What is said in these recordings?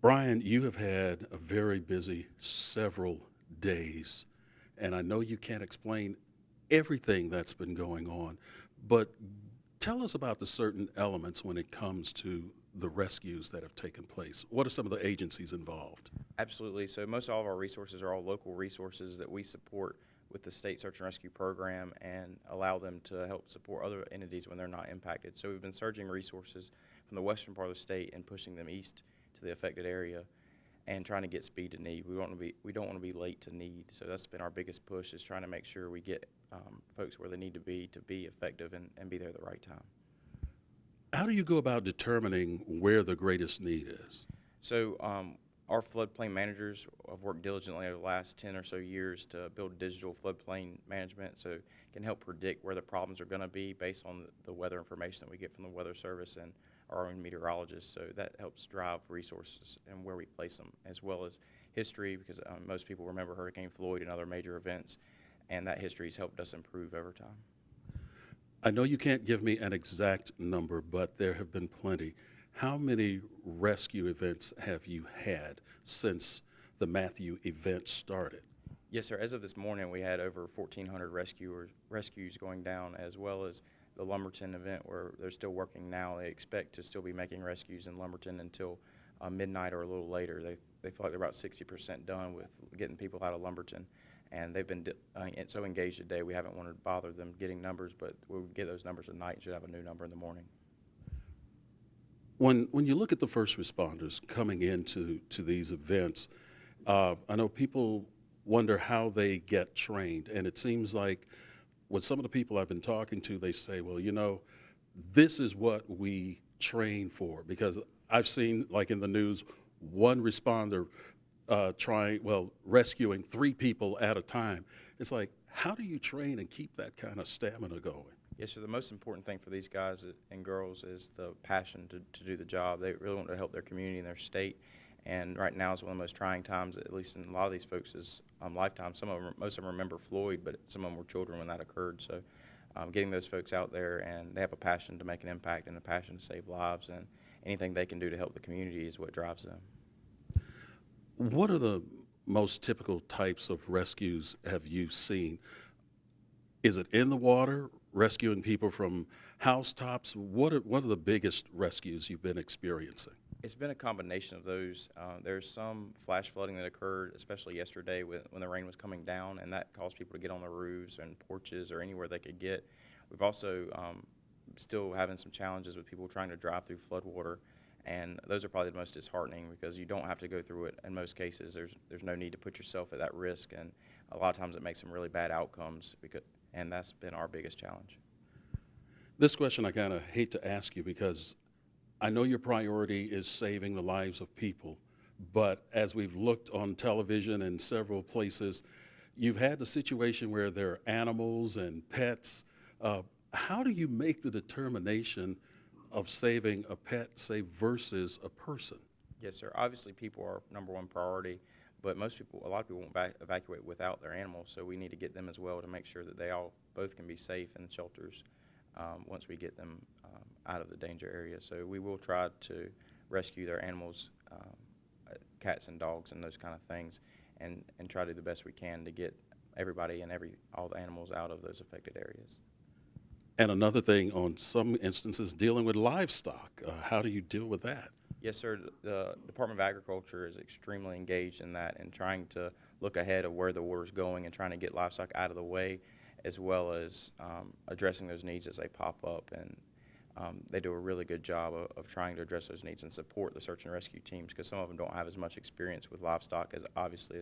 Brian, you have had a very busy several days, and I know you can't explain everything that's been going on, but tell us about the certain elements when it comes to the rescues that have taken place. What are some of the agencies involved? Absolutely. So most all of our resources are all local resources that we support with the state search and rescue program and allow them to help support other entities when they're not impacted. So we've been surging resources from the western part of the state and pushing them east to the affected area and trying to get speed to need. We don't want to be late to need. So that's been our biggest push, is trying to make sure we get folks where they need to be effective and be there at the right time. How do you go about determining where the greatest need is? So our floodplain managers have worked diligently over the last 10 or so years to build digital floodplain management, so it can help predict where the problems are going to be based on the weather information that we get from the Weather Service and our own meteorologists. So that helps drive resources and where we place them, as well as history, because most people remember Hurricane Floyd and other major events, and that history has helped us improve over time. I know you can't give me an exact number, but there have been plenty. How many rescue events have you had since the Matthew event started? Yes, sir. As of this morning, we had over 1,400 rescues going down, as well as the Lumberton event, where they're still working now. They expect to still be making rescues in Lumberton until midnight or a little later. They feel like they're about 60% done with getting people out of Lumberton, and they've been so engaged today. We haven't wanted to bother them getting numbers, but we'll get those numbers at night and should have a new number in the morning. When you look at the first responders coming into these events, I know people wonder how they get trained, and it seems like with some of the people I've been talking to, they say, well, this is what we train for, because I've seen, like in the news, one responder rescuing 3 people at a time. It's like, how do you train and keep that kind of stamina going? Yes, sir. The most important thing for these guys and girls is the passion to do the job. They really want to help their community and their state. And right now is one of the most trying times, at least in a lot of these folks' lifetime. Most of them remember Floyd, but some of them were children when that occurred. So getting those folks out there, and they have a passion to make an impact and a passion to save lives, and anything they can do to help the community is what drives them. What are the most typical types of rescues have you seen? Is it in the water, rescuing people from housetops? What are the biggest rescues you've been experiencing? It's been a combination of those. There's some flash flooding that occurred, especially yesterday when the rain was coming down, and that caused people to get on the roofs and porches or anywhere they could get. We've also still having some challenges with people trying to drive through floodwater, and those are probably the most disheartening, because you don't have to go through it in most cases. There's no need to put yourself at that risk, and a lot of times it makes some really bad outcomes, and that's been our biggest challenge. This question I kind of hate to ask you, because I know your priority is saving the lives of people, but as we've looked on television and several places, you've had the situation where there are animals and pets. How do you make the determination of saving a pet, say, versus a person? Yes, sir. Obviously, people are number one priority, but a lot of people won't evacuate without their animals, so we need to get them as well to make sure that they both can be safe in shelters once we get them out of the danger area. So we will try to rescue their animals, cats and dogs and those kind of things, and try to do the best we can to get everybody and all the animals out of those affected areas. And another thing, on some instances, dealing with livestock. How do you deal with that? Yes, sir. The Department of Agriculture is extremely engaged in that and trying to look ahead of where the water is going and trying to get livestock out of the way, as well as addressing those needs as they pop up. And they do a really good job of trying to address those needs and support the search and rescue teams, because some of them don't have as much experience with livestock, as obviously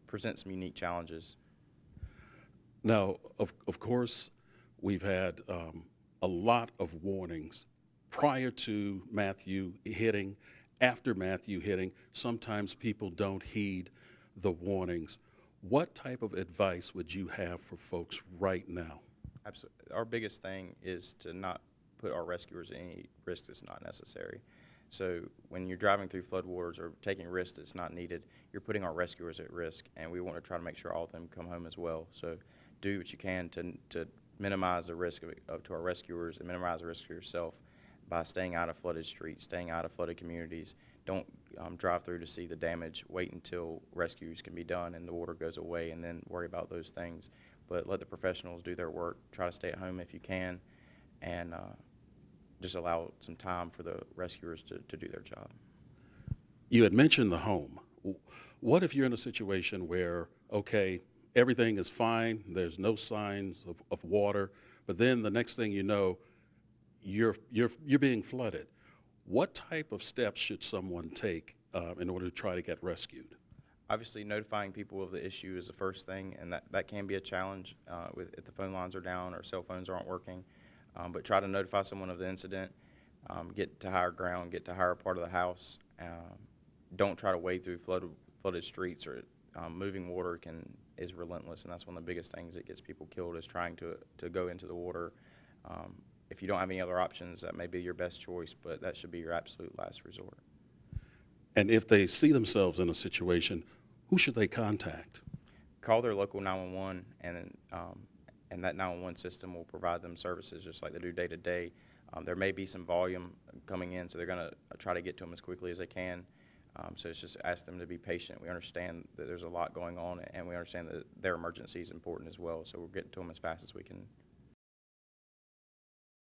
presents some unique challenges. Now, of course, we've had a lot of warnings prior to Matthew hitting, after Matthew hitting. Sometimes people don't heed the warnings. What type of advice would you have for folks right now? Absolutely. Our biggest thing is to not put our rescuers in any risk that's not necessary. So when you're driving through floodwaters or taking risks that's not needed, you're putting our rescuers at risk, and we want to try to make sure all of them come home as well. So do what you can to minimize the risk to our rescuers and minimize the risk to yourself by staying out of flooded streets, staying out of flooded communities. Don't drive through to see the damage. Wait until rescues can be done and the water goes away, and then worry about those things. But let the professionals do their work. Try to stay at home if you can, and just allow some time for the rescuers to do their job. You had mentioned the home. What if you're in a situation where, okay, everything is fine, there's no signs of water, but then the next thing you know, you're being flooded? What type of steps should someone take in order to try to get rescued? Obviously, notifying people of the issue is the first thing, and that can be a challenge if the phone lines are down or cell phones aren't working. But try to notify someone of the incident, get to higher ground, get to higher part of the house. Don't try to wade through flooded streets, or moving water is relentless, and that's one of the biggest things that gets people killed, is trying to go into the water. If you don't have any other options, that may be your best choice, but that should be your absolute last resort. And if they see themselves in a situation, who should they contact? Call their local 911, and that 911 system will provide them services just like they do day to day. There may be some volume coming in, so they're going to try to get to them as quickly as they can. So it's just ask them to be patient. We understand that there's a lot going on, and we understand that their emergency is important as well. So we're getting to them as fast as we can